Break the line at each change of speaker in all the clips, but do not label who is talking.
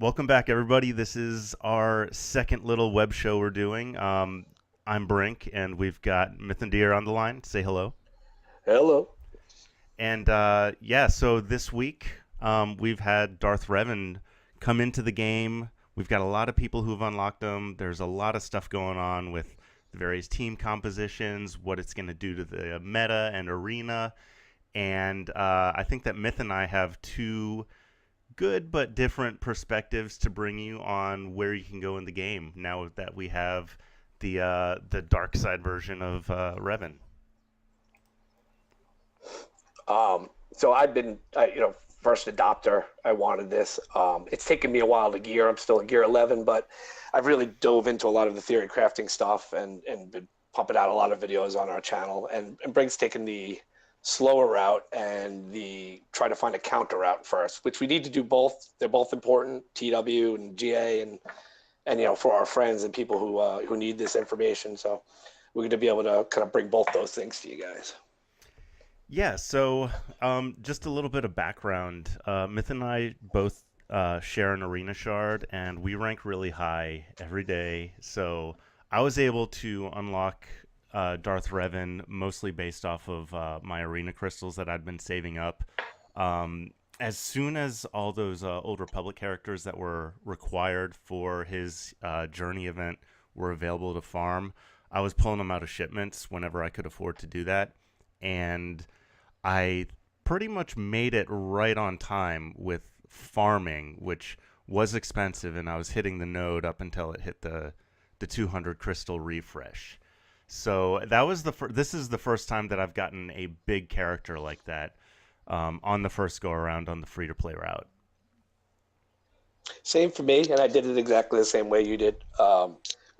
Welcome back, everybody. This is our second little web show we're doing. I'm Brink, and we've got Myth and Deer on the line. Say hello.
Hello.
And yeah, so this week we've had Darth Revan come into the game. We've got a lot of people who've unlocked them. There's a lot of stuff going on with the various team compositions, what it's going to do to the meta and arena. And I think that Myth and I have two good but different perspectives to bring you on where you can go in the game now that we have the dark side version of Revan.
So I've been, first adopter. I wanted this. It's taken me a while to gear. I'm still in gear 11, but I've really dove into a lot of the theory crafting stuff and been pumping out a lot of videos on our channel. And Brink's taken the slower route and the try to find a counter route first, which we need to do both. They're both important, TW and GA, and for our friends and people who need this information. So we're going to be able to kind of bring both those things to you guys.
Yeah, so just a little bit of background. Myth and I both share an arena shard, and we rank really high every day. So I was able to unlock Darth Revan mostly based off of my arena crystals that I'd been saving up. As soon as all those Old Republic characters that were required for his journey event were available to farm, I was pulling them out of shipments whenever I could afford to do that. And I pretty much made it right on time with farming, which was expensive, and I was hitting the node up until it hit the 200 crystal refresh. So that was this is the first time that I've gotten a big character like that on the first go around on the free to play route.
Same for me, and I did it exactly the same way you did.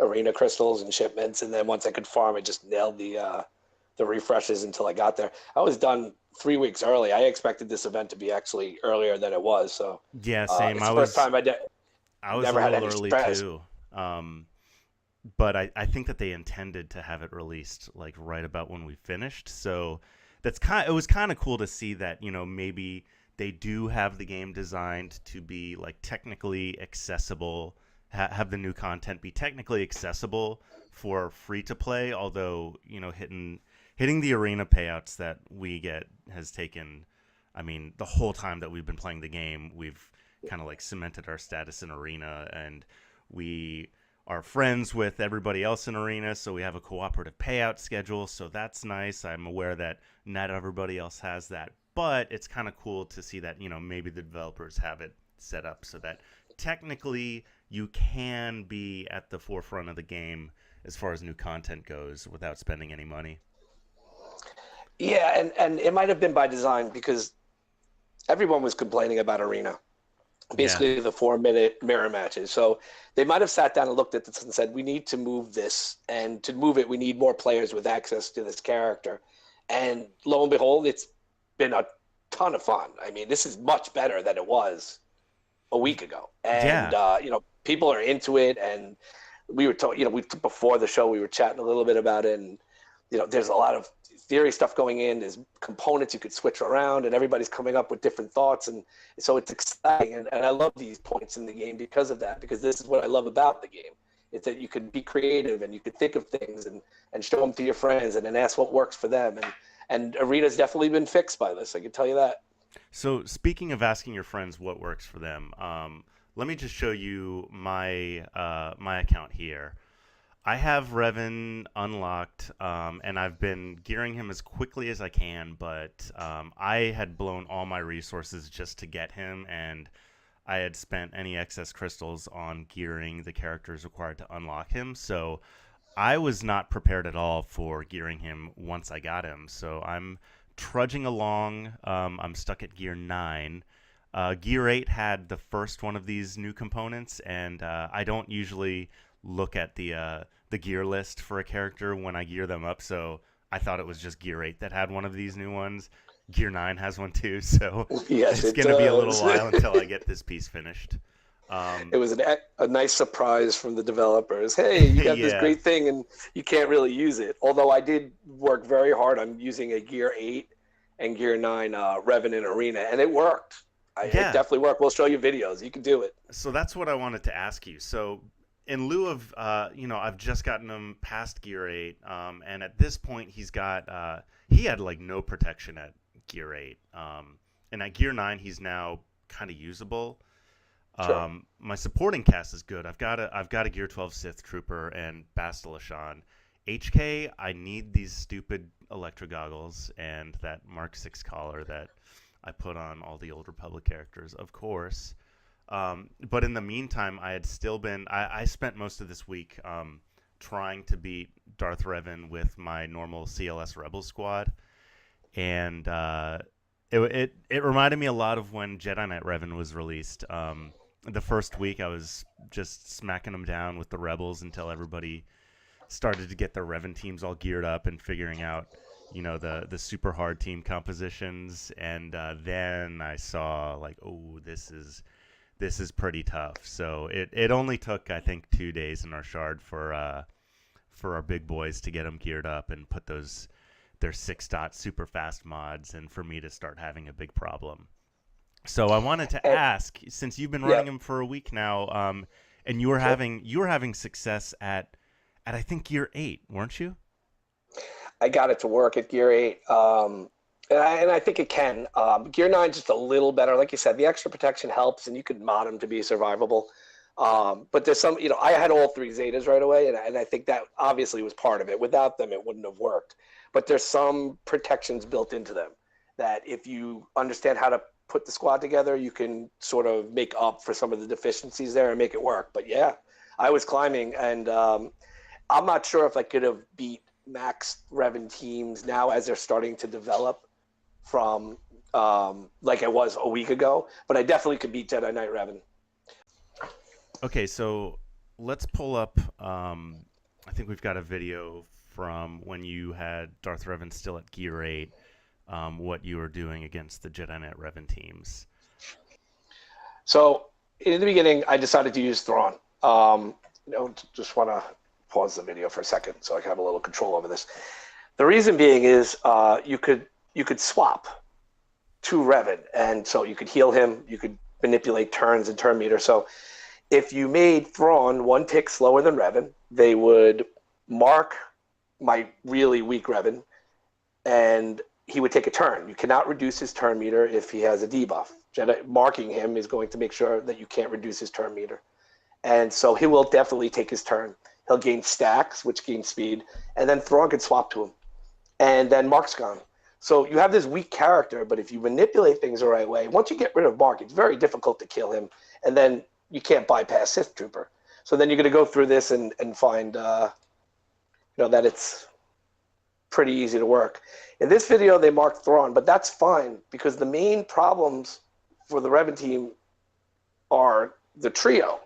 Arena crystals and shipments, and then once I could farm, I just nailed the refreshes until I got there. I was done 3 weeks early. I expected this event to be actually earlier than it was. So
Yeah, same.
it's the first time
I was a
never had
little
any
early
stress.
too. But I think that they intended to have it released like right about when we finished. So it was kind of cool to see that, maybe they do have the game designed to be like technically accessible, have the new content be technically accessible for free to play, although, hitting the arena payouts that we get has taken, I mean, the whole time that we've been playing the game, we've kind of like cemented our status in arena, and we are friends with everybody else in arena, so we have a cooperative payout schedule, so that's nice. I'm aware that not everybody else has that, but it's kind of cool to see that, maybe the developers have it set up so that technically you can be at the forefront of the game as far as new content goes without spending any money.
Yeah, and it might have been by design because everyone was complaining about Arena,
Yeah.
basically the 4 minute mirror matches. So they might have sat down and looked at this and said, we need to move this. And to move it, we need more players with access to this character. And lo and behold, it's been a ton of fun. I mean, this is much better than it was a week ago. And,
Yeah.
people are into it. And we were told, before the show, we were chatting a little bit about it. And, there's a lot of theory stuff going in. There's components you could switch around, and everybody's coming up with different thoughts. And so it's exciting. And I love these points in the game because of that, because this is what I love about the game. It's that you can be creative and you can think of things and show them to your friends and then ask what works for them. And Arena's definitely been fixed by this. I can tell you that.
So speaking of asking your friends what works for them, let me just show you my account here. I have Revan unlocked, and I've been gearing him as quickly as I can, but I had blown all my resources just to get him, and I had spent any excess crystals on gearing the characters required to unlock him, so I was not prepared at all for gearing him once I got him, so I'm trudging along. I'm stuck at gear 9. Gear 8 had the first one of these new components, and I don't usually look at the gear list for a character when I gear them up, so I thought it was just Gear 8 that had one of these new ones. Gear 9 has one too, so
Yes,
it's
it
going to be a little
does.
while until I get this piece finished.
It
Um,
was a nice surprise from the developers. Hey, you got this
yeah,
great thing and you can't really use it. Although I did work very hard on using a Gear 8 and Gear 9 Revenant Arena, and it worked. It
Yeah.
definitely worked. We'll show you videos. You can do it.
So that's what I wanted to ask you. So in lieu of, I've just gotten him past Gear 8, and at this point he had like no protection at Gear 8, and at Gear 9 he's now kind of usable.
Sure.
My supporting cast is good. I've got a Gear 12 Sith Trooper and Bastilashan. HK, I need these stupid Electro goggles and that Mark 6 collar that I put on all the Old Republic characters, of course. But in the meantime, I spent most of this week trying to beat Darth Revan with my normal CLS Rebel squad, and it reminded me a lot of when Jedi Knight Revan was released. The first week, I was just smacking them down with the Rebels until everybody started to get their Revan teams all geared up and figuring out, the super hard team compositions, and then I saw like, oh, this is pretty tough. So it only took, I think, 2 days in our shard for our big boys to get them geared up and put their 6-dot super fast mods, and for me to start having a big problem. So I wanted to
And,
ask, since you've been
yeah.
running them for a week now, and you were having success at I think Gear 8, weren't you?
I got it to work at Gear 8. And I think it can. Gear 9 just a little better. Like you said, the extra protection helps, and you could mod them to be survivable. But there's some, I had all 3 Zetas right away, and I think that obviously was part of it. Without them, it wouldn't have worked. But there's some protections built into them that if you understand how to put the squad together, you can sort of make up for some of the deficiencies there and make it work. But yeah, I was climbing, and I'm not sure if I could have beat max Revan teams now as they're starting to develop from like I was a week ago, but I definitely could beat Jedi Knight Revan.
Okay, so let's pull up. I think we've got a video from when you had Darth Revan still at Gear 8. What you were doing against the Jedi Knight Revan teams.
So in the beginning, I decided to use Thrawn. Just want to pause the video for a second so I can have a little control over this. The reason being is you could swap to Revan, and so you could heal him, you could manipulate turns and turn meter. So if you made Thrawn 1 tick slower than Revan, they would mark my really weak Revan, and he would take a turn. You cannot reduce his turn meter if he has a debuff. Jedi marking him is going to make sure that you can't reduce his turn meter. And so he will definitely take his turn. He'll gain stacks, which gains speed, and then Thrawn can swap to him. And then Mark's gone. So you have this weak character, but if you manipulate things the right way, once you get rid of Mark, it's very difficult to kill him, and then you can't bypass Sith Trooper. So then you're going to go through this and find that it's pretty easy to work. In this video, they marked Thrawn, but that's fine because the main problems for the Revan team are the trio.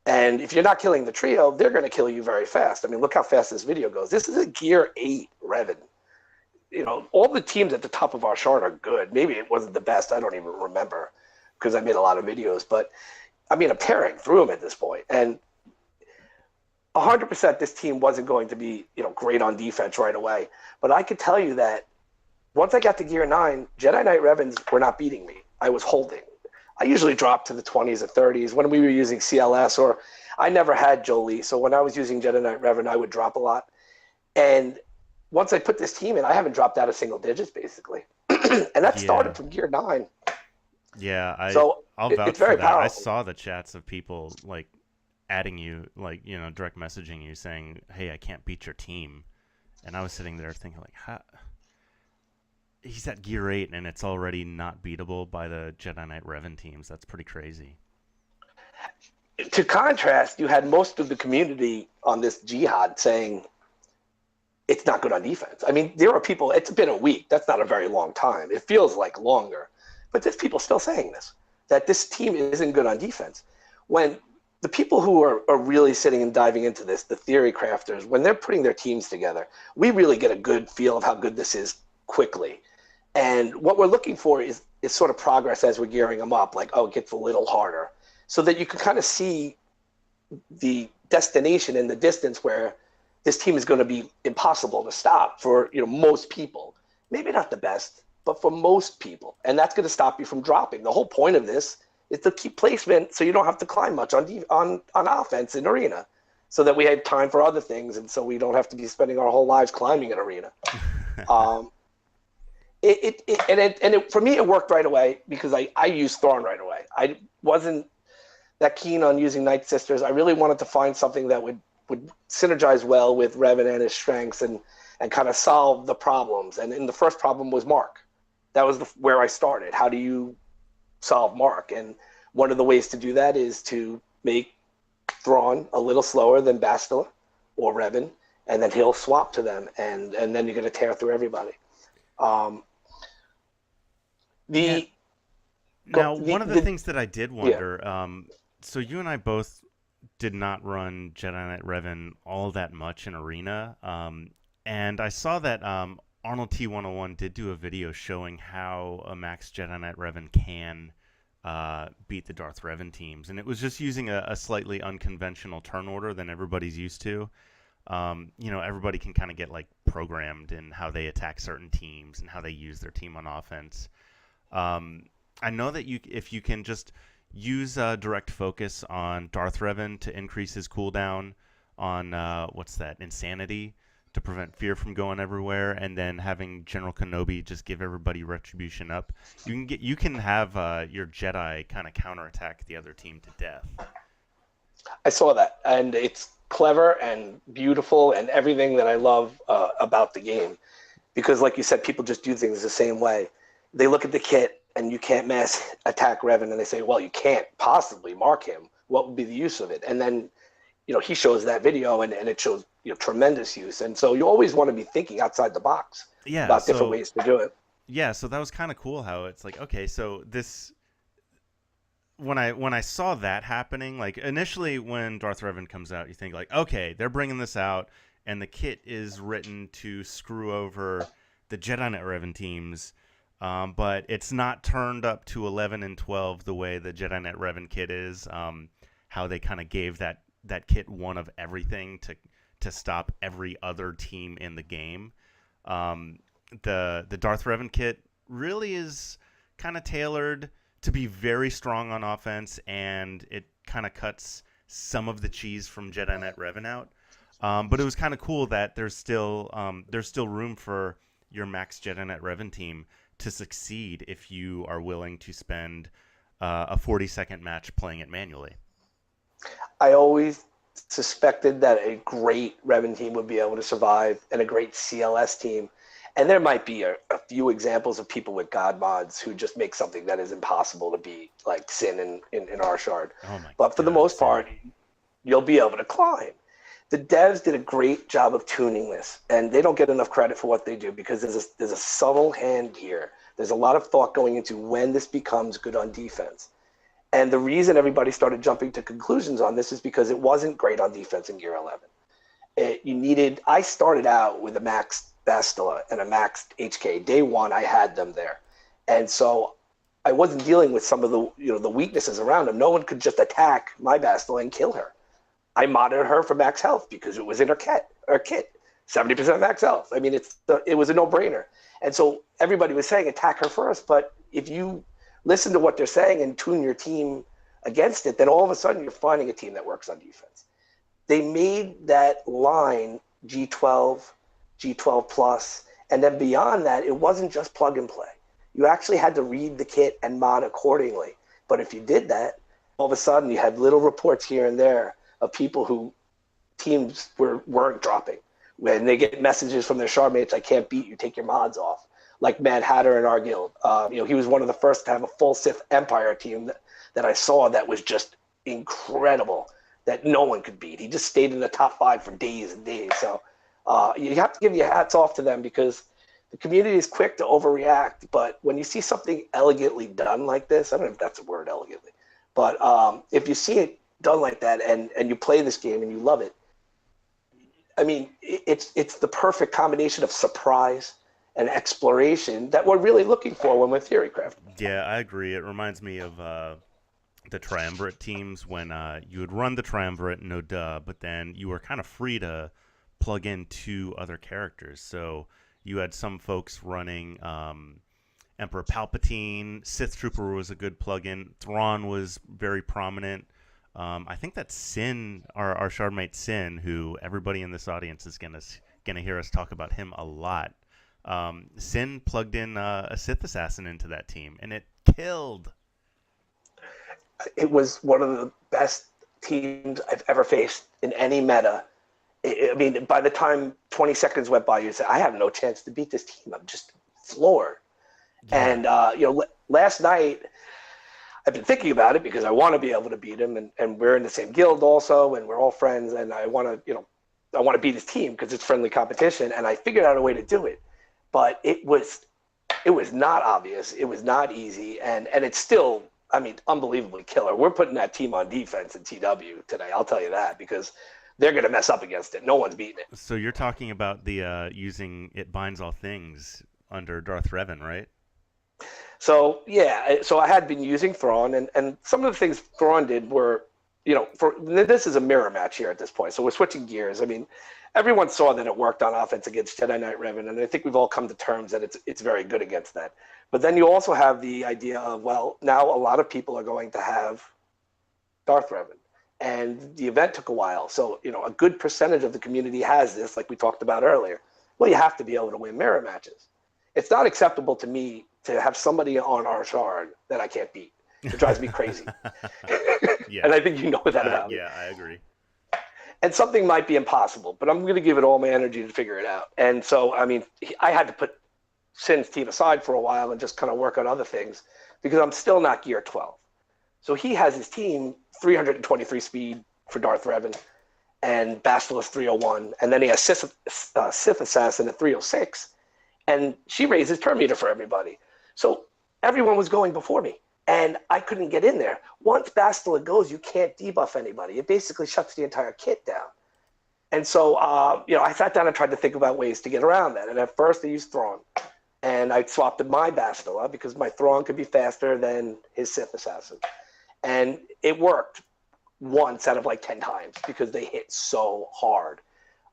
And if you're not killing the trio, they're going to kill you very fast. I mean, look how fast this video goes. This is a Gear 8 Revan. All the teams at the top of our chart are good. Maybe it wasn't the best. I don't even remember because I made a lot of videos. But, I mean, I'm tearing through them at this point. And 100% this team wasn't going to be, great on defense right away. But I could tell you that once I got to Gear 9, Jedi Knight Revans were not beating me. I was holding. I usually dropped to the 20s or 30s when we were using CLS, or I never had Jolie. So when I was using Jedi Knight Revan, I would drop a lot. And once I put this team in, I haven't dropped out of single digits, basically. And that started from Gear 9.
Yeah, I'll vouch
it's
for
very
that. I
powerful.
saw the chats of people like adding you, like, direct messaging you saying, "Hey, I can't beat your team," and I was sitting there thinking, like, "How?" He's at Gear 8, and it's already not beatable by the Jedi Knight Revan teams. That's pretty crazy.
To contrast, you had most of the community on this jihad saying it's not good on defense. I mean, there are people, it's been a week. That's not a very long time. It feels like longer. But there's people still saying this, that this team isn't good on defense. When the people who are really sitting and diving into this, the theory crafters, when they're putting their teams together, we really get a good feel of how good this is quickly. And what we're looking for is sort of progress as we're gearing them up, like, oh, it gets a little harder, so that you can kind of see the destination in the distance where this team is going to be impossible to stop for most people. Maybe not the best, but for most people. And that's going to stop you from dropping. The whole point of this is to keep placement so you don't have to climb much on offense in arena, so that we have time for other things, and so we don't have to be spending our whole lives climbing an arena. Um, for me, it worked right away because I used Thrawn right away. I wasn't that keen on using Night Sisters. I really wanted to find something that would synergize well with Revan and his strengths and kind of solve the problems. And the first problem was Mark. That was where I started. How do you solve Mark? And one of the ways to do that is to make Thrawn a little slower than Bastila or Revan, and then he'll swap to them, and then you're going to tear through everybody.
One of the things that I did wonder, so you and I both did not run Jedi Knight Revan all that much in Arena, and I saw that Arnold T101 did do a video showing how a Max Jedi Knight Revan can beat the Darth Revan teams, and it was just using a slightly unconventional turn order than everybody's used to. Everybody can kind of get like programmed in how they attack certain teams and how they use their team on offense. I know that if you can just use direct focus on Darth Revan to increase his cooldown on Insanity, to prevent fear from going everywhere, and then having General Kenobi just give everybody retribution up, you can have your Jedi kind of counterattack the other team to death.
I saw that, and it's clever and beautiful and everything that I love about the game, because like you said, people just do things the same way. They look at the kit and you can't mass attack Revan, and they say, well, you can't possibly mark him. What would be the use of it? And then, he shows that video and it shows, tremendous use. And so you always want to be thinking outside the box about different ways to do it.
Yeah. So that was kind of cool how it's like, okay, so this, when I saw that happening, like initially when Darth Revan comes out, you think like, okay, they're bringing this out and the kit is written to screw over the Jedi Knight Revan teams. But it's not turned up to 11 and 12 the way the Jedi Knight Revan kit is. How they kind of gave that kit one of everything to stop every other team in the game. The Darth Revan kit really is kind of tailored to be very strong on offense, and it kind of cuts some of the cheese from Jedi Knight Revan out. But it was kind of cool that there's still room for your Max Jedi Knight Revan team to succeed if you are willing to spend a 40-second match playing it manually.
I always suspected that a great Revan team would be able to survive, and a great CLS team. And there might be a few examples of people with God mods who just make something that is impossible to beat, like Sin in Arshard. But for the most part, you'll be able to climb. The devs did a great job of tuning this, and they don't get enough credit for what they do, because there's a subtle hand here. There's a lot of thought going into when this becomes good on defense. And the reason everybody started jumping to conclusions on this is because it wasn't great on defense in Gear 11. I started out with a maxed Bastila and a maxed HK. Day one, I had them there. And so I wasn't dealing with some of the weaknesses around them. No one could just attack my Bastila and kill her. I modded her for max health because it was in her kit. 70% max health. I mean, it was a no-brainer. And so everybody was saying attack her first, but if you listen to what they're saying and tune your team against it, then all of a sudden you're finding a team that works on defense. They made that line G12, G12 plus, and then beyond that, it wasn't just plug and play. You actually had to read the kit and mod accordingly. But if you did that, all of a sudden you had little reports here and there of people who teams weren't dropping. When they get messages from their shard mates, I can't beat you, take your mods off. Like Mad Hatter in our guild. He was one of the first to have a full Sith Empire team that I saw that was just incredible, that no one could beat. He just stayed in the top 5 for days and days. So you have to give your hats off to them, because the community is quick to overreact. But when you see something elegantly done like this, I don't know if that's a word, elegantly, but if you see it done like that and you play this game and you love it, I mean, it's the perfect combination of surprise and exploration that we're really looking for when we're theory crafting.
Yeah, I agree. It reminds me of the Triumvirate teams when you would run the Triumvirate, no duh, but then you were kind of free to plug in 2 other characters. So you had some folks running Emperor Palpatine. Sith Trooper was a good plug-in. Thrawn was very prominent. I think that Sin, our shardmate Sin, who everybody in this audience is gonna hear us talk about him a lot. Sin plugged in a Sith assassin into that team, and it killed.
It was one of the best teams I've ever faced in any meta. I mean, by the time 20 seconds went by, you said, I have no chance to beat this team. I'm just floored.
Yeah.
And, last night, I've been thinking about it because I want to be able to beat him. And we're in the same guild also, and we're all friends. And I want to, I want to beat his team because it's friendly competition. And I figured out a way to do it. But it was not obvious. It was not easy. And it's still, I mean, unbelievably killer. We're putting that team on defense in TW today. I'll tell you that because they're going to mess up against it. No one's beating it.
So you're talking about the using it binds all things under Darth Revan, right?
So yeah, so I had been using Thrawn, and some of the things Thrawn did were, for this is a mirror match here at this point. So we're switching gears. I mean, everyone saw that it worked on offense against Jedi Knight Revan, and I think we've all come to terms that it's very good against that. But then you also have the idea of, well, now a lot of people are going to have Darth Revan. And the event took a while. So, a good percentage of the community has this, like we talked about earlier. Well, you have to be able to win mirror matches. It's not acceptable to me to have somebody on our shard that I can't beat. It drives me crazy.
Yeah.
And I think you know that about me.
Yeah, I agree.
And something might be impossible, but I'm going to give it all my energy to figure it out. And so, I mean, I had to put Sin's team aside for a while and just kind of work on other things because I'm still not gear 12. So he has his team 323 speed for Darth Revan and Basilisk 301. And then he has Sith Assassin at 306. And she raises turn meter for everybody. So everyone was going before me. And I couldn't get in there. Once Basilisk goes, you can't debuff anybody. It basically shuts the entire kit down. And so, I sat down and tried to think about ways to get around that. And at first, I used Thrawn. And I swapped my Bastila because my Thrawn could be faster than his Sith Assassin. And it worked once out of like 10 times because they hit so hard.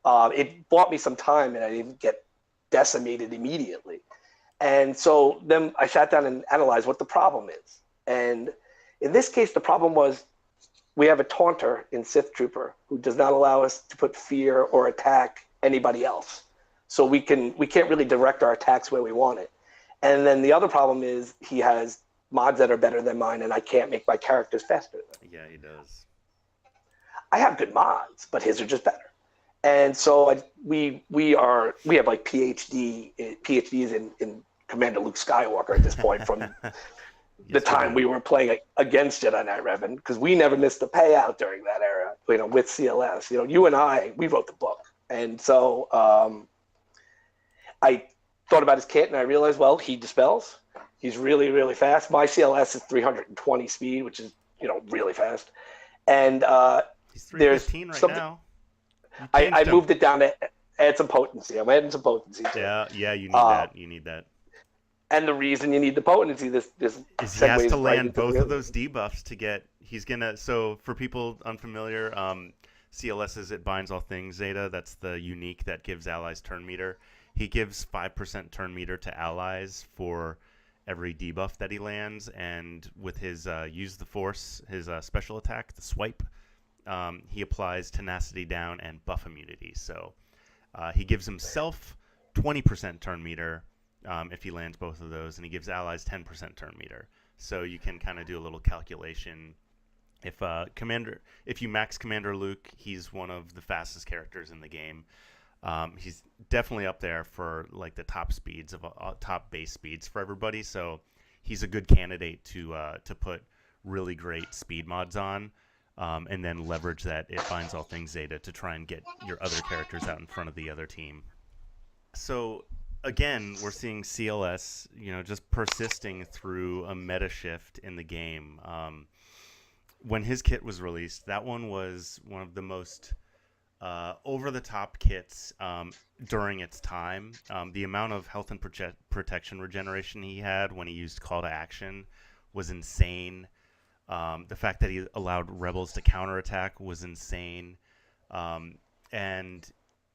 It bought me some time and I didn't get decimated immediately. And so then I sat down and analyzed what the problem is. And in this case, the problem was we have a taunter in Sith Trooper who does not allow us to put fear or attack anybody else. So we can't really direct our attacks where we want it. And then the other problem is he has mods that are better than mine, and I can't make my characters faster than him.
Yeah, he does.
I have good mods, but his are just better. And so we have like PhDs in Commander Luke Skywalker at this point from the time we were playing against Jedi Knight Revan, because we never missed a payout during that era, with CLS. You and I, we wrote the book. And so I thought about his kit and I realized, well, he dispels. He's really, really fast. My CLS is 320 speed, which is, really fast. And
he's 315 right now.
I moved it down to add some potency. I'm adding some potency to
it. Yeah, you need that. You need that.
And the reason you need the potency, this
is he has to land both of those debuffs to get. He's gonna. So for people unfamiliar, CLS it binds all things Zeta. That's the unique that gives allies turn meter. He gives 5% turn meter to allies for every debuff that he lands, and with his use the force, his special attack, the swipe, he applies tenacity down and buff immunity. So he gives himself 20% turn meter if he lands both of those, and he gives allies 10% turn meter. So you can kind of do a little calculation. If you max Commander Luke, he's one of the fastest characters in the game. He's definitely up there for like the top speeds of top base speeds for everybody. So he's a good candidate to put really great speed mods on, and then leverage that it binds all things Zeta to try and get your other characters out in front of the other team. So again, we're seeing CLS, just persisting through a meta shift in the game. When his kit was released, that one was one of the most over-the-top kits during its time. The amount of health and protection regeneration he had when he used Call to Action was insane. The fact that he allowed rebels to counterattack was insane. And,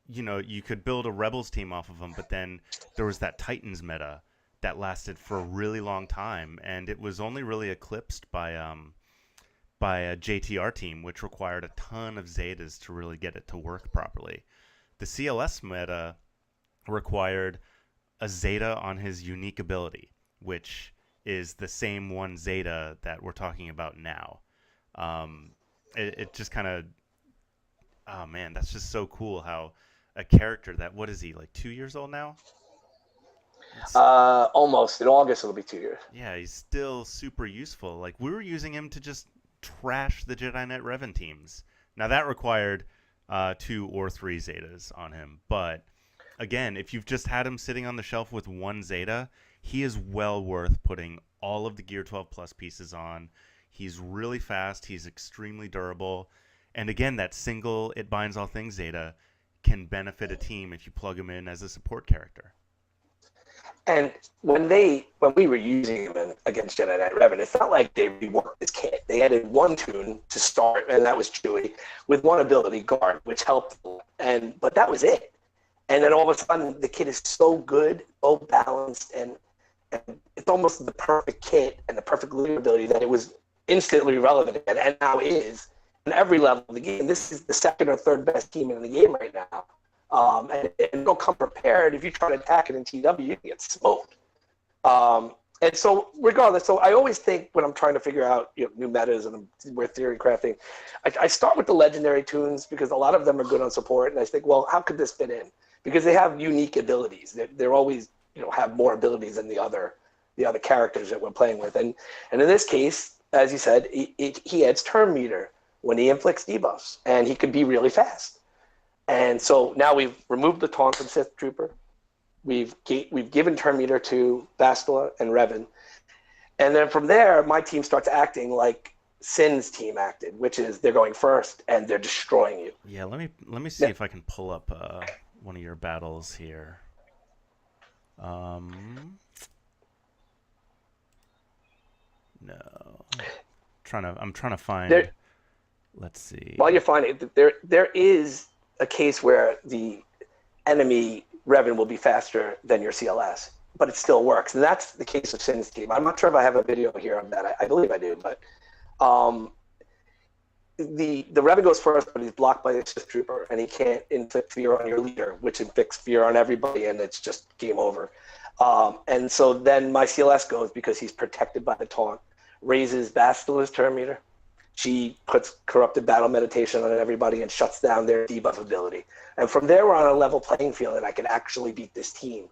you could build a rebels team off of him, but then there was that Titans meta that lasted for a really long time, and it was only really eclipsed by a JTR team, which required a ton of Zetas to really get it to work properly. The CLS meta required a Zeta on his unique ability, which is the same one Zeta that we're talking about now. It just kind of, oh man, that's just so cool how a character that, what is he, like 2 years old now?
Almost. In August, it'll be 2 years.
Yeah, he's still super useful. Like, we were using him to just trash the Jedi Knight Revan teams. Now, that required 2 or 3 Zetas on him. But, again, if you've just had him sitting on the shelf with 1 Zeta, he is well worth putting all of the Gear 12 Plus pieces on. He's really fast. He's extremely durable. And, again, that single It Binds All Things Zeta can benefit a team if you plug him in as a support character.
And when we were using him against Jedi Knight Revan, it felt like they reworked his kit. They added one tune to start, and that was Chewie, with one ability, Guard, which helped. But that was it. And then all of a sudden, the kit is so good, so balanced, and it's almost the perfect kit and the perfect leader ability that it was instantly relevant again, and now is on every level of the game. This is the second or third best team in the game right now. And don't come prepared. If you try to attack it in TW, you can get smoked. And so regardless, so I always think when I'm trying to figure out new metas and where theory crafting, I start with the legendary tunes because a lot of them are good on support. And I think, well, how could this fit in? Because they have unique abilities. They're always, have more abilities than the other characters that we're playing with. And in this case, as you said, he adds turn meter when he inflicts debuffs, and he can be really fast. And so now we've removed the taunt from Sith Trooper. We've given turn meter to Bastila and Revan. And then from there, my team starts acting like Sin's team acted, which is they're going first and they're destroying you.
Yeah, let me see if I can pull up one of your battles here. No. I'm trying to find. Let's see.
While you're finding it, there is a case where the enemy Revan will be faster than your CLS, but it still works. And that's the case of Sin's team. I'm not sure if I have a video here on that. I believe I do, but the Revan goes first, but he's blocked by the Sith Trooper, and he can't inflict fear on your leader, which inflicts fear on everybody, and it's just game over. And so then my CLS goes because he's protected by the taunt, raises Bastila's turn meter. She puts corrupted battle meditation on everybody and shuts down their debuff ability. And from there, we're on a level playing field, and I can actually beat this team.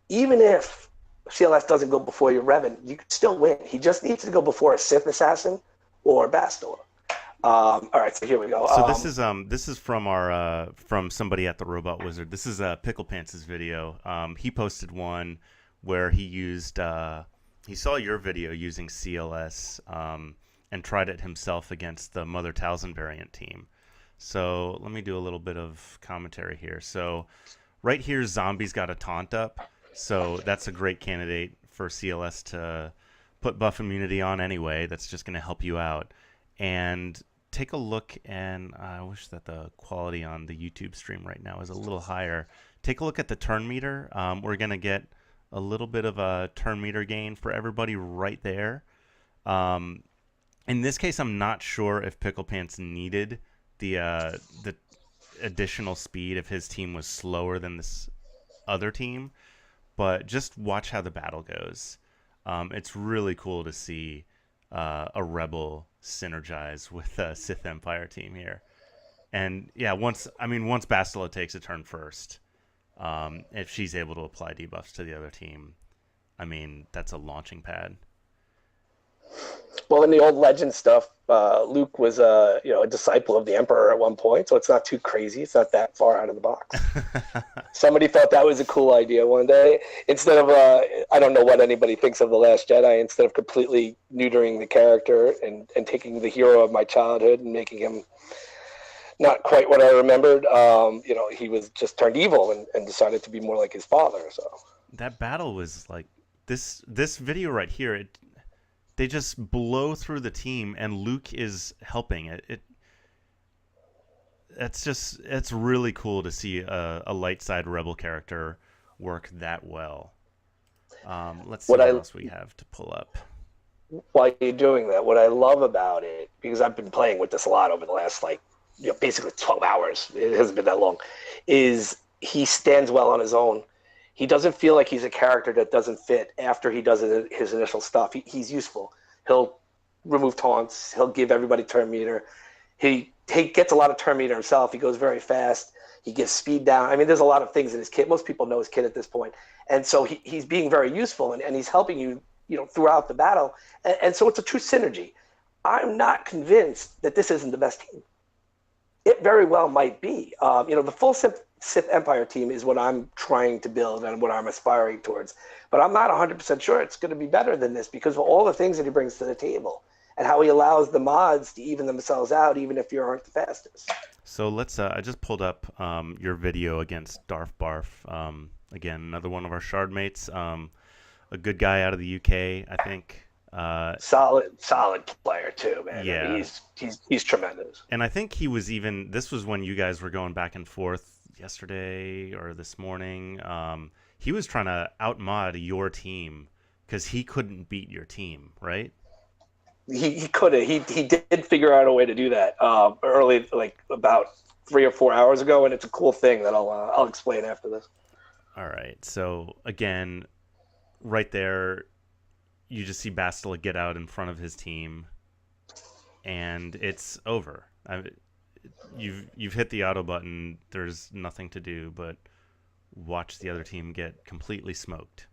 Even if CLS doesn't go before your Revan, you can still win. He just needs to go before a Sith Assassin or Bastila. All right, so here we go.
So this is from somebody at the Robot Wizard. This is Pickle Pants' video. He posted one where he saw your video using CLS and tried it himself against the Mother Talzin variant team. So let me do a little bit of commentary here. So right here, Zombie's got a taunt up. So that's a great candidate for CLS to put buff immunity on anyway. That's just going to help you out. And take a look, and I wish that the quality on the YouTube stream right now is a little higher. Take a look at the turn meter. We're going to get a little bit of a turn meter gain for everybody right there. In this case, I'm not sure if Pickle Pants needed the additional speed if his team was slower than this other team, but just watch how the battle goes. It's really cool to see a Rebel synergize with a Sith Empire team here. And yeah, once Bastila takes a turn first, if she's able to apply debuffs to the other team, that's a launching pad.
Well, in the old legend stuff, Luke was a disciple of the Emperor at one point, so it's not too crazy. It's not that far out of the box. Somebody thought that was a cool idea one day. Instead of, I don't know what anybody thinks of The Last Jedi, instead of completely neutering the character and taking the hero of my childhood and making him not quite what I remembered, he was just turned evil and decided to be more like his father. So
that battle was like this video right here. They just blow through the team, and Luke is helping it. It's really cool to see a light side Rebel character work that well. Let's see
What
what
I
else we have to pull up.
While you're doing that, what I love about it, because I've been playing with this a lot over the last basically 12 hours. It hasn't been that long. Is he stands well on his own. He doesn't feel like he's a character that doesn't fit after he does his initial stuff. He's useful. He'll remove taunts. He'll give everybody turn meter. He gets a lot of turn meter himself. He goes very fast. He gives speed down. I mean, there's a lot of things in his kit. Most people know his kit at this point, and so he's being very useful, and he's helping you, throughout the battle, and so it's a true synergy. I'm not convinced that this isn't the best team. It very well might be. The full Sith Empire team is what I'm trying to build and what I'm aspiring towards. But I'm not 100% sure it's going to be better than this because of all the things that he brings to the table and how he allows the mods to even themselves out, even if you aren't the fastest.
So let's. I just pulled up your video against Darth Barf. Again, another one of our shard mates. A good guy out of the UK, I think.
Solid player too, man.
Yeah,
I mean, he's tremendous.
And I think he was even. This was when you guys were going back and forth yesterday or this morning. He was trying to outmod your team because he couldn't beat your team, right?
He could have. He did figure out a way to do that early, like about 3 or 4 hours ago, and it's a cool thing that I'll explain after this.
All right. So again, right there, you just see Bastila get out in front of his team, and it's over. You've hit the auto button. There's nothing to do but watch the other team get completely smoked.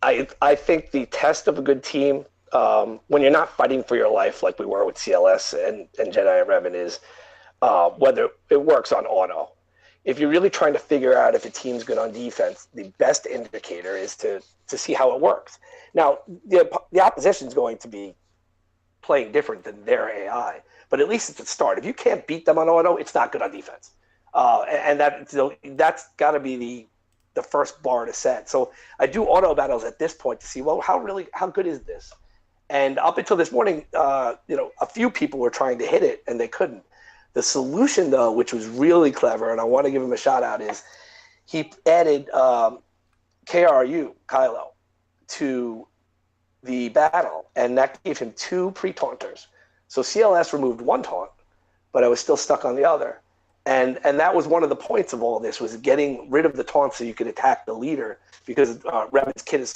I think the test of a good team, when you're not fighting for your life like we were with CLS and Jedi and Revan, is whether it works on auto. If you're really trying to figure out if a team's good on defense, the best indicator is to see how it works. Now, the opposition's going to be playing different than their AI, but at least it's a start. If you can't beat them on auto, it's not good on defense, and that's got to be the first bar to set. So I do auto battles at this point to see, well, how good is this? And up until this morning, a few people were trying to hit it and they couldn't. The solution, though, which was really clever, and I want to give him a shout out, is he added KRU, Kylo, to the battle, and that gave him 2 pre-taunters. So CLS removed 1 taunt, but I was still stuck on the other. And that was one of the points of all this, was getting rid of the taunt so you could attack the leader, because Revan's kit is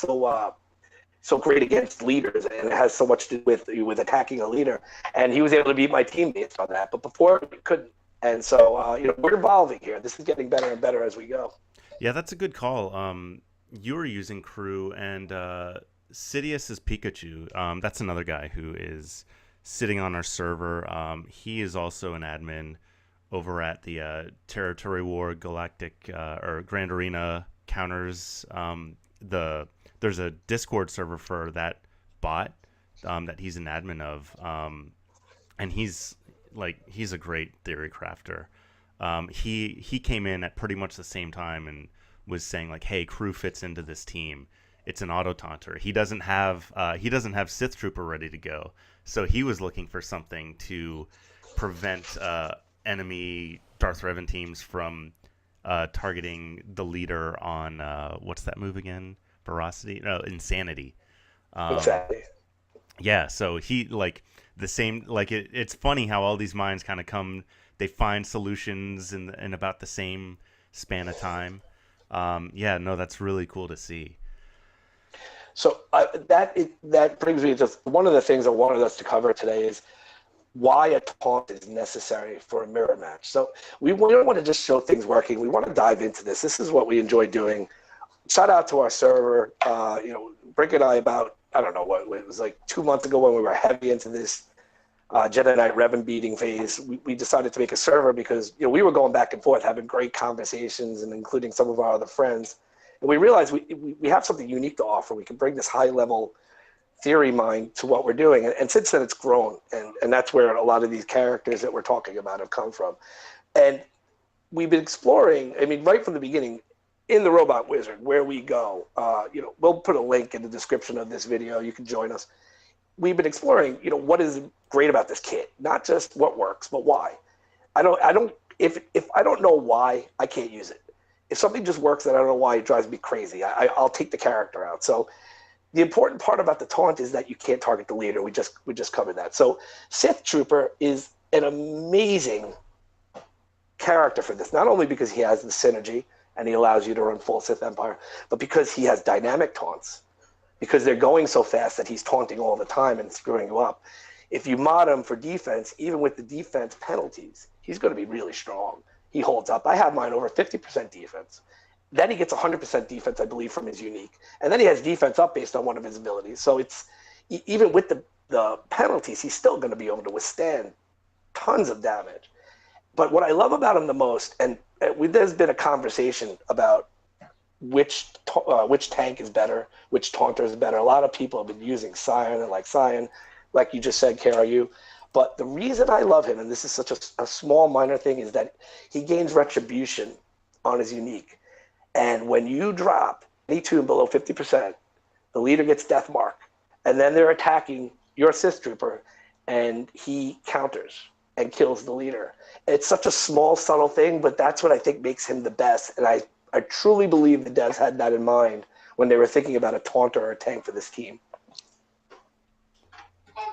so great against leaders, and it has so much to do with attacking a leader. And he was able to beat my team based on that, but before he couldn't. And so we're evolving here. This is getting better and better as we go.
Yeah, that's a good call. You were using Crew, and Sidious is Pikachu. That's another guy who is sitting on our server. He is also an admin over at the Territory War Galactic or Grand Arena counters. There's a Discord server for that bot that he's an admin of, and he's a great theory crafter. He came in at pretty much the same time and was saying like, "Hey, Crew fits into this team. It's an auto taunter. He doesn't have Sith Trooper ready to go, so he was looking for something to prevent enemy Darth Revan teams from targeting the leader on what's that move again? Veracity? No, Insanity.
Exactly.
Yeah, so he the same it's funny how all these minds kind of come. They find solutions in about the same span of time. That's really cool to see.
So that brings me to one of the things I wanted us to cover today is why a taunt is necessary for a mirror match. So we don't want to just show things working. We want to dive into this. This is what we enjoy doing. Shout out to our server. Brink and I, about, I don't know what, it was like 2 months ago when we were heavy into this Jedi Knight Revan beating phase, we decided to make a server because we were going back and forth having great conversations and including some of our other friends. And we realized we have something unique to offer. We can bring this high-level theory mind to what we're doing. And since then, it's grown. And that's where a lot of these characters that we're talking about have come from. And we've been exploring, right from the beginning, in the Robot Wizard, where we go. We'll put a link in the description of this video. You can join us. We've been exploring, what is great about this kit, not just what works, but why. If I don't know why, I can't use it. If something just works, then I don't know why it drives me crazy. I'll take the character out. So the important part about the taunt is that you can't target the leader. We just covered that. So Sith Trooper is an amazing character for this, not only because he has the synergy and he allows you to run full Sith Empire, but because he has dynamic taunts, because they're going so fast that he's taunting all the time and screwing you up. If you mod him for defense, even with the defense penalties, he's going to be really strong. He holds up. I have mine over 50% defense. Then he gets 100% defense, I believe, from his unique. And then he has defense up based on one of his abilities. So it's even with the penalties, he's still going to be able to withstand tons of damage. But what I love about him the most, and there's been a conversation about which tank is better, which taunter is better. A lot of people have been using Scion and Scion, like you just said, KRU. But the reason I love him, and this is such a small minor thing, is that he gains retribution on his unique. And when you drop 82 and below 50%, the leader gets death mark. And then they're attacking your Sith Trooper, and he counters and kills the leader. It's such a small, subtle thing, but that's what I think makes him the best. And I truly believe the devs had that in mind when they were thinking about a taunter or a tank for this team.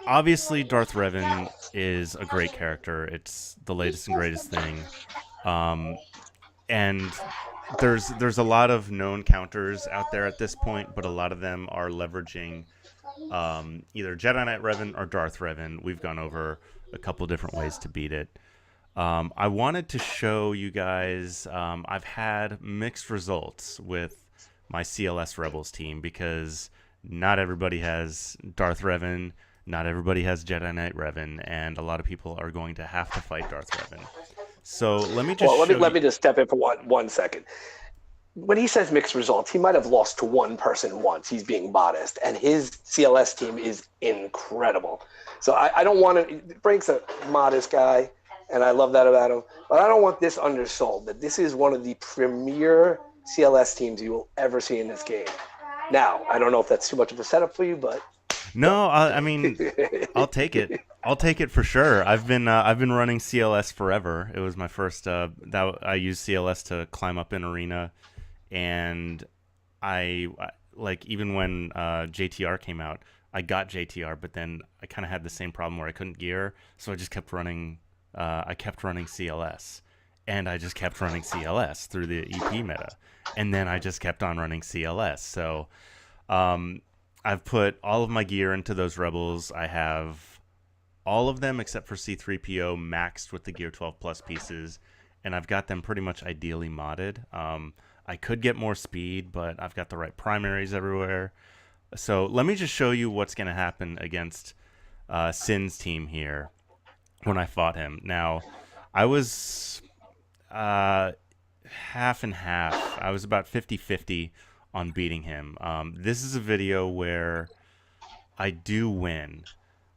Obviously, Darth Revan is a great character. It's the latest and greatest thing. And there's a lot of known counters out there at this point, but a lot of them are leveraging either Jedi Knight Revan or Darth Revan. We've gone over a couple different ways to beat it. I wanted to show you guys, I've had mixed results with my CLS Rebels team because not everybody has Darth Revan, not everybody has Jedi Knight Revan, and a lot of people are going to have to fight Darth Revan. So let me just
let me just step in for one second. When he says mixed results, he might have lost to one person once. He's being modest, and his CLS team is incredible. So I don't want to. Brink's a modest guy, and I love that about him. But I don't want this undersold. That this is one of the premier CLS teams you will ever see in this game. Now, I don't know if that's too much of a setup for you, but
no, I mean, I'll take it. I'll take it for sure. I've been running CLS forever. It was my first. That I used CLS to climb up in arena, and I like even when JTR came out, I got JTR, but then I kind of had the same problem where I couldn't gear, so I just kept running. I kept running CLS, and I just kept running CLS through the EP meta, and then I just kept on running CLS. So, I've put all of my gear into those Rebels. I have all of them except for C-3PO maxed with the Gear 12 Plus pieces, and I've got them pretty much ideally modded. I could get more speed, but I've got the right primaries everywhere. So let me just show you what's going to happen against Sin's team here when I fought him. Now, I was half and half. I was about 50-50 on beating him. This is a video where I do win.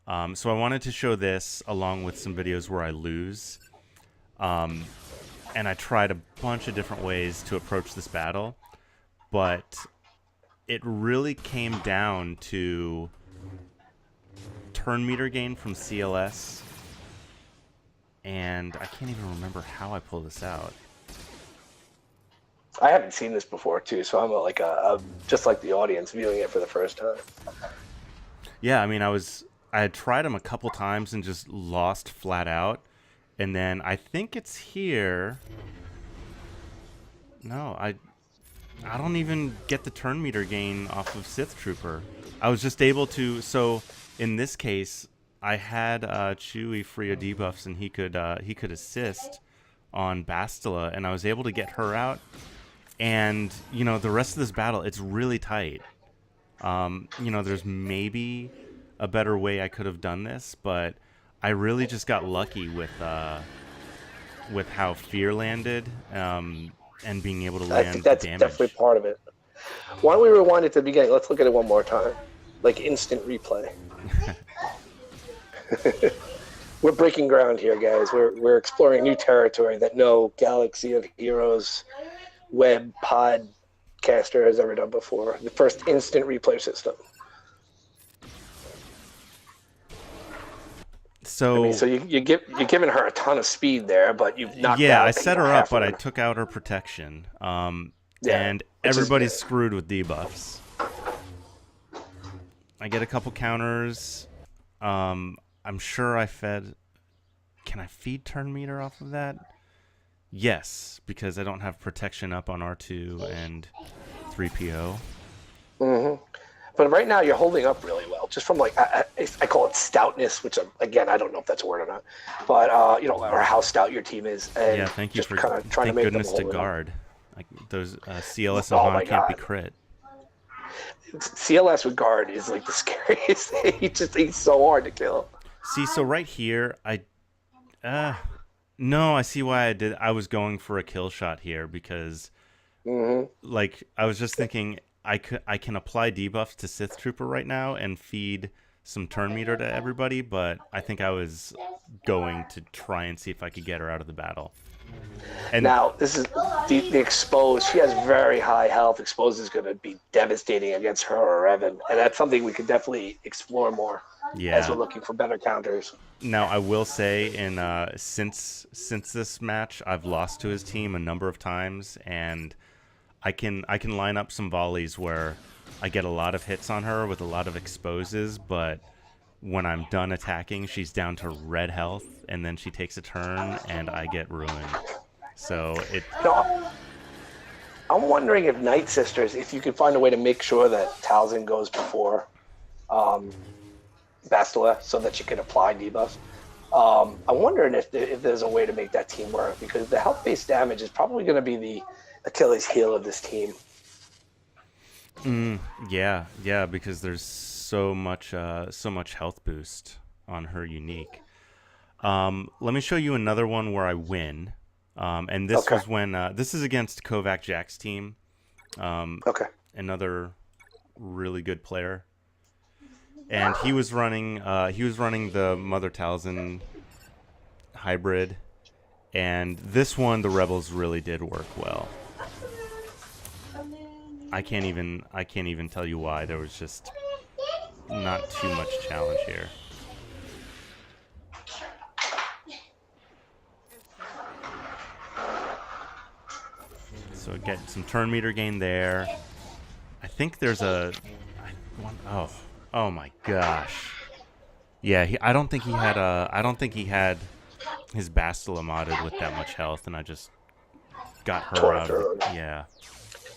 So I wanted to show this along with some videos where I lose. And I tried a bunch of different ways to approach this battle, but it really came down to turn meter gain from CLS, and I can't even remember how I pulled this out.
I haven't seen this before too, so I'm just like the audience viewing it for the first time.
Yeah, I mean, I had tried them a couple times and just lost flat out, and then I think it's here. No, I don't even get the turn meter gain off of Sith Trooper. I was just able to. So in this case, I had Chewie free of debuffs, and he could assist on Bastila, and I was able to get her out. And the rest of this battle, it's really tight. There's maybe a better way I could have done this, but I really just got lucky with how Fear landed. And being able to land
I think that's
damage.
Definitely part of it. Why don't we rewind it to the beginning? Let's look at it one more time, like instant replay. We're breaking ground here, guys. We're exploring new territory that no Galaxy of Heroes web podcaster has ever done before. The first instant replay system. I mean,
So
so you're giving her a ton of speed there, but you've knocked
yeah, I
out
set her up,
half of
but I
her.
took out her protection.
Yeah,
And
which is
everybody's
good.
screwed with debuffs. I get a couple counters. I'm sure I fed. Can I feed turn meter off of that? Yes, because I don't have protection up on R2 and 3PO.
hmm But right now you're holding up really well, just from like I call it stoutness, which again I don't know if that's a word or not, but or how stout your team is,
Yeah,
and
thank you
just
for.
kind of trying to
Thank
make them
goodness to
hold it up.
guard. Like those CLS and
Oh
Han
my
can't be
God,
crit.
CLS with guard is like the scariest thing. He's so hard to kill.
See, so right here, uh no, I see why I did. I was going for a kill shot here because
hmm
like I was just thinking I can apply debuffs to Sith Trooper right now and feed some turn meter to everybody, but I think I was going to try and see if I could get her out of the battle. And
Now this is the exposed. She has very high health. Exposed is going to be devastating against her or Revan, and that's something we could definitely explore more as we're
yeah,
looking for better counters.
now I will say in since this match I've lost to his team a number of times, and I can line up some volleys where I get a lot of hits on her with a lot of exposes, but when I'm done attacking, she's down to red health, and then she takes a turn, and I get ruined. So it,
No, I'm wondering if Night Sisters, if you could find a way to make sure that Talzin goes before um, Bastila so that you can apply debuffs. I'm wondering if there's a way to make that team work because the health-based damage is probably going to be the Achilles heel of this team.
yeah, because there's so much health boost on her unique. Let me show you another one where I win. And this
Okay.
was when this is against Kovac Jack's team.
Okay.
Another really good player, and he was running the Mother Talzin hybrid, and this one the rebels really did work well. I can't even tell you why. There was just not too much challenge here. So get some turn meter gain there. I think there's oh my gosh. Yeah, I don't think he had his Bastila modded with that much health, and I just got her
Tore it
out of the.
through.
Yeah.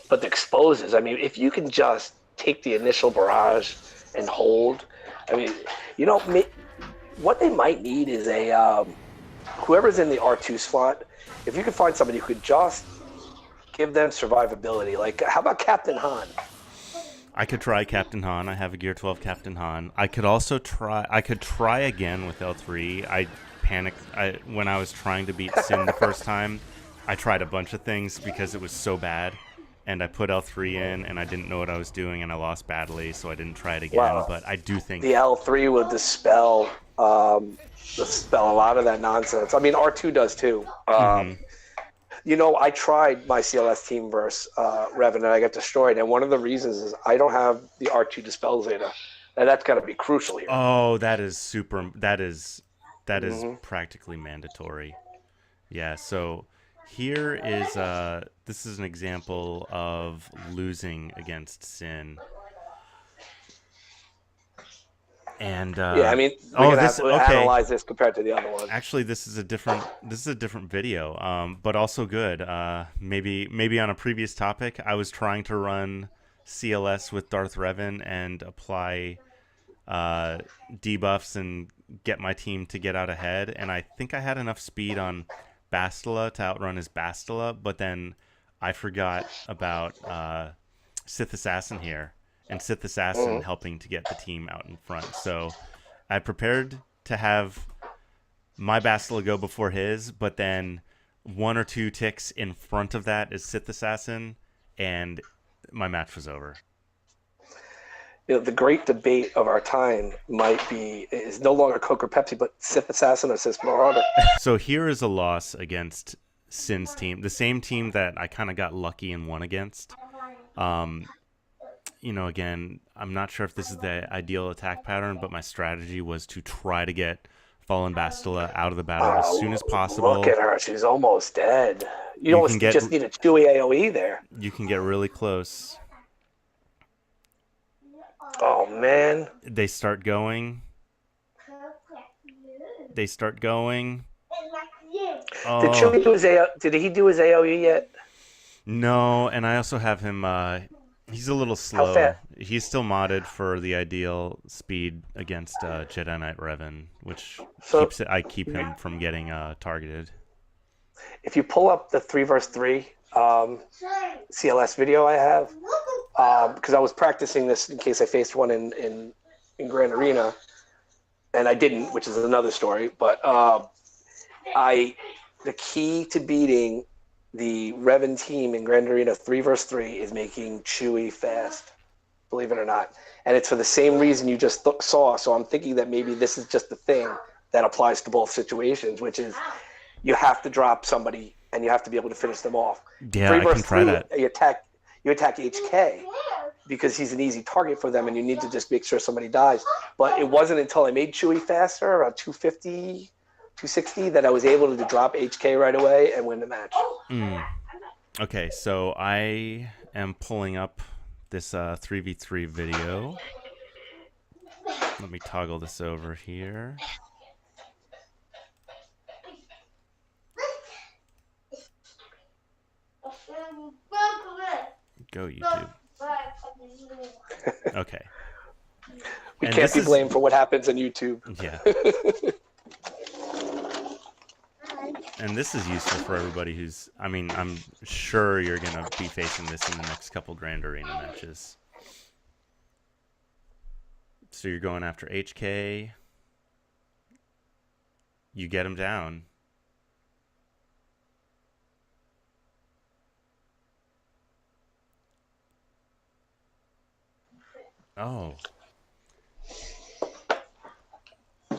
But the exposes, I mean, if you can just take the initial barrage and hold, I mean, you know, what they might need is whoever's in the R2 slot, if you could find somebody who could just give them survivability. Like, how about Captain Han?
I could try Captain Han. I have a Gear 12 Captain Han. I could also try. I could try again with L3. I panicked when I was trying to beat Sin the first time. I tried a bunch of things because it was so bad, and I put L3 in, and I didn't know what I was doing, and I lost badly, so I didn't try it again.
Wow,
But I do think.
the L3 would dispel a lot of that nonsense. I mean, R2 does too.
Mhm.
I tried my CLS team versus Revan, and I got destroyed. And one of the reasons is I don't have the R2 dispel Zeta, and that's got to be crucial here.
Oh, that is super. That is
hmm
practically mandatory. Yeah. So here is this is an example of losing against Sin. And
Yeah, I mean, we're
oh,
gonna have
this
to
okay.
analyze this compared to the other one.
Actually, this is a different video, but also good. Maybe on a previous topic, I was trying to run CLS with Darth Revan and apply uh, debuffs and get my team to get out ahead, and I think I had enough speed on Bastila to outrun his Bastila, but then I forgot about Sith Assassin here, and Sith Assassin
hmm
helping to get the team out in front. So I prepared to have my Bastila go before his, but then one or two ticks in front of that is Sith Assassin, and my match was over.
The great debate of our time is no longer Coke or Pepsi, but Sith Assassin or Sith Marauder.
So here is a loss against Sin's team, the same team that I kind of got lucky and won against. Um, again, I'm not sure if this is the ideal attack pattern, but my strategy was to try to get Fallen Bastila out of the battle as soon as
Look
possible.
at her. She's almost dead. You
You can
almost
get
just need a Chewy AoE there.
really close.
Oh, man.
They start going. They start going.
Did
Oh
Chewy do his Did he do his AoE yet?
no! And I also have him. He's a little
How
slow.
fast?
He's still modded for the ideal speed against Jedi Knight Revan, which
So
keeps it. I keep him from getting targeted.
if you pull up the 3v3 CLS video I have, because I was practicing this in case I faced one in Grand Arena, and I didn't, which is another story. But the key to beating the Revan team in Grand Arena 3v3 is making Chewy fast, believe it or not. And it's for the same reason you just saw. So I'm thinking that maybe this is just the thing that applies to both situations, which is you have to drop somebody and you have to be able to finish them off.
Yeah,
Three
I can
versus
try
three,
that.
you attack HK because he's an easy target for them, and you need to just make sure somebody dies. But it wasn't until I made Chewy faster, around 250, 260, that I was able to drop HK right away and win the match.
Okay, so I am pulling up this 3v3 video. Let me toggle this over here. Go YouTube. Okay.
We
And
can't
this
be
is-
blamed for what happens on YouTube.
Yeah. And this is useful for everybody who's, I mean, I'm sure you're going to be facing this in the next couple Grand Arena matches. So you're going after HK. You get him down. Oh.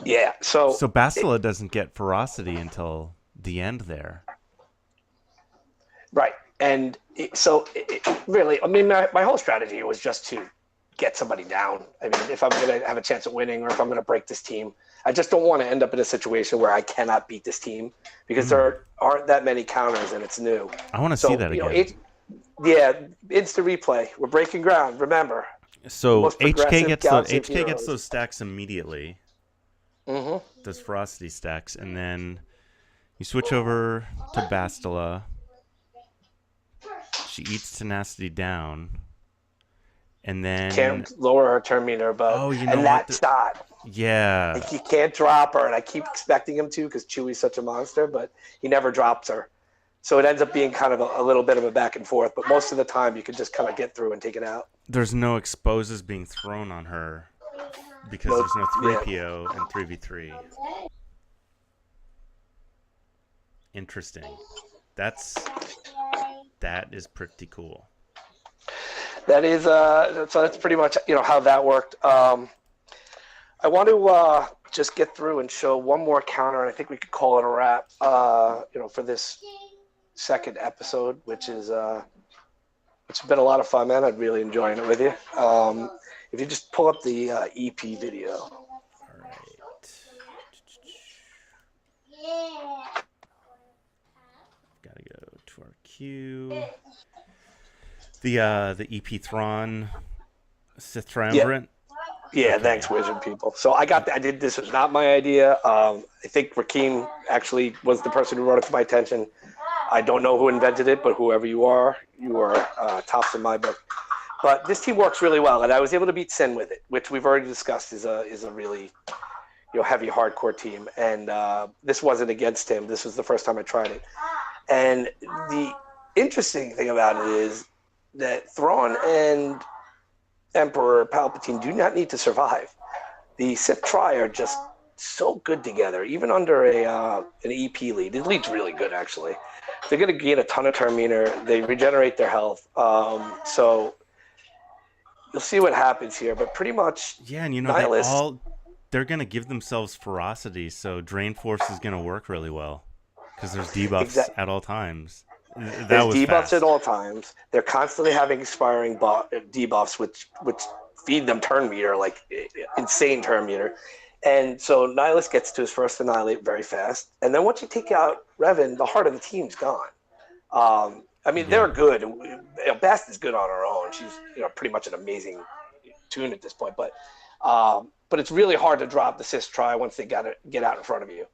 Yeah, so
Bastila doesn't get ferocity until the end there.
right. And really, I mean, my whole strategy was just to get somebody down. I mean, if I'm going to have a chance at winning or if I'm going to break this team, I just don't want to end up in a situation where I cannot beat this team because there aren't that many counters and it's new.
I want to see that again.
Insta replay. We're breaking ground. Remember.
So
most
HK
progressive
gets
heroes.
those stacks immediately.
Mm-hmm.
Those ferocity stacks, and then you switch over to Bastila. She eats tenacity down, and then
Can't lower her turn meter, but
Oh, you know
and
what?
that shot.
Yeah,
Like, you can't drop her, and I keep expecting him to because Chewie's such a monster, but he never drops her. So it ends up being kind of a little bit of a back and forth, but most of the time you can just kind of get through and take it out.
there's no exposes being thrown on her because there's no 3PO and 3v3. Interesting. That is pretty cool.
That is so that's pretty much how that worked. I want to just get through and show one more counter, and I think we could call it a wrap. For this second episode, which is it's been a lot of fun, man. I'd really enjoying it with you. If you just pull up the EP video.
All right. Gotta go to our queue. The EP Thrawn Sith Triumvirate.
Yeah,
Okay.
thanks, Wizard people. So I did this. It was not my idea. I think Rakeem actually was the person who brought it to my attention. I don't know who invented it, but whoever you are tops in my book. But this team works really well, and I was able to beat Sin with it, which we've already discussed is a really heavy hardcore team. And this wasn't against him. This was the first time I tried it. And the interesting thing about it is that Thrawn and Emperor Palpatine do not need to survive. The Sith Tri are just so good together, even under an EP lead. The lead's really good, actually. They're going to gain a ton of turn meter. They regenerate their health. So you'll see what happens here. But pretty much,
Yeah, and they're gonna give themselves ferocity, so Drain Force is gonna work really well because there's debuffs at all times.
There's debuffs
fast.
at all times. They're constantly having expiring debuffs, which feed them turn meter, like insane turn meter. And so Nihilus gets to his first Annihilate very fast. And then once you take out Revan, the heart of the team's gone. I mean,
Yeah.
they're good. Bast is good on her own. She's pretty much an amazing tune at this point. But it's really hard to drop the Sis try once they got to get out in front of you.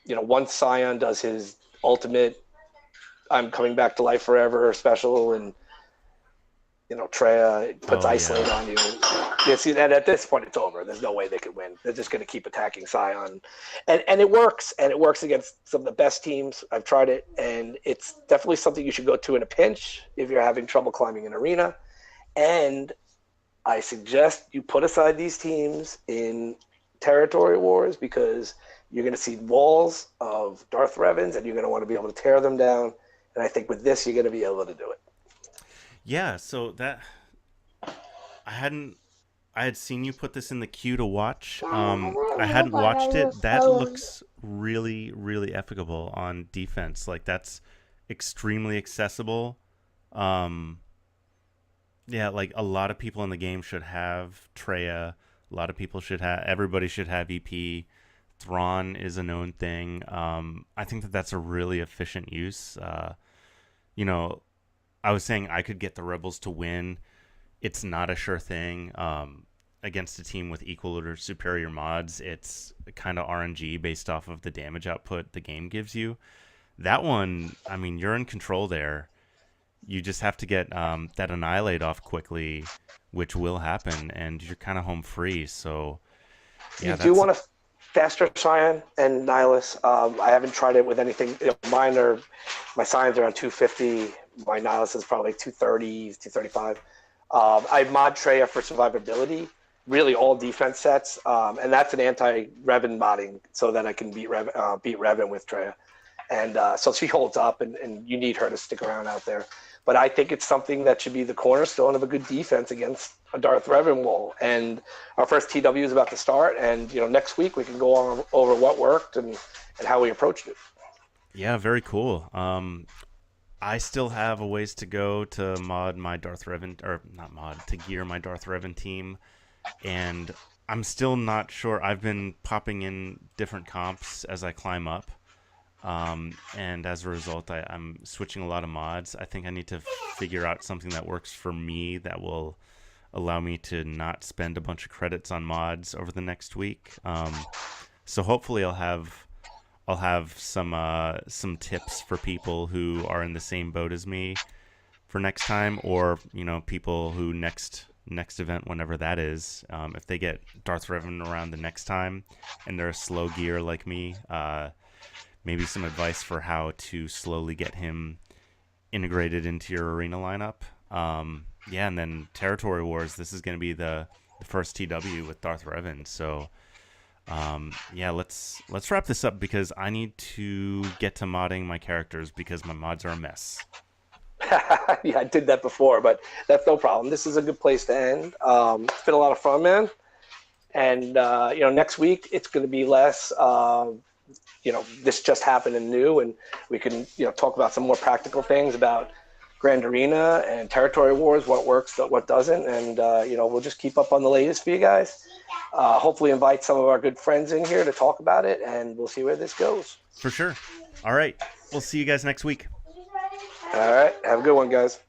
Once Scion does his ultimate, I'm coming back to life forever special, and Treya puts isolate on you. You see that at this point it's over. There's no way they could win. They're just going to keep attacking Scion, and it works. And it works against some of the best teams. I've tried it, and it's definitely something you should go to in a pinch if you're having trouble climbing an arena. And I suggest you put aside these teams in territory wars, because you're going to see walls of Darth Revans, and you're going to want to be able to tear them down. And I think with this, you're going to be able to do it.
Yeah, so that I had seen you put this in the queue to watch. I hadn't watched it. That looks really, really applicable on defense. Like, that's extremely accessible. Yeah, like a lot of people in the game should have Treya. A lot of people should have. Everybody should have EP. Thrawn is a known thing. I think that that's a really efficient use. I was saying I could get the Rebels to win. It's not a sure thing. Against a team with equal or superior mods, it's kind of RNG based off of the damage output the game gives you. That one, I mean, you're in control there. You just have to get that Annihilate off quickly, which will happen, and you're kind of home free. So, yeah,
you do want a faster Scion and Nihilus. I haven't tried it with anything. My Scions are on 250. My Nihilus is probably 230, 235. I mod Treya for survivability, really all defense sets, and that's an anti-Revan modding, so that I can beat Revan with Treya. And so she holds up, and you need her to stick around out there. But I think it's something that should be the cornerstone of a good defense against a Darth Revan wall. And our first TW is about to start, and next week we can go on over what worked and how we approached it.
Yeah, very cool. I still have a ways to go to mod my Darth Revan, or not mod, to gear my Darth Revan team, and I'm still not sure. I've been popping in different comps as I climb up. And as a result, I'm switching a lot of mods. I think I need to figure out something that works for me that will allow me to not spend a bunch of credits on mods over the next week. So hopefully I'll have some tips for people who are in the same boat as me for next time, or people who next event, whenever that is, if they get Darth Revan around the next time and they're a slow gear like me, maybe some advice for how to slowly get him integrated into your arena lineup. And then Territory Wars, this is going to be the first TW with Darth Revan. So, let's wrap this up, because I need to get to modding my characters because my mods are a mess.
Yeah, I did that before, but that's no problem. This is a good place to end. It's been a lot of fun, man. And, next week it's going to be less... this just happened and new, and we can, talk about some more practical things about Grand Arena and Territory Wars, what works, what doesn't, and, we'll just keep up on the latest for you guys. Hopefully invite some of our good friends in here to talk about it, and we'll see where this goes.
For sure. All right. We'll see you guys next week.
All right. Have a good one, guys.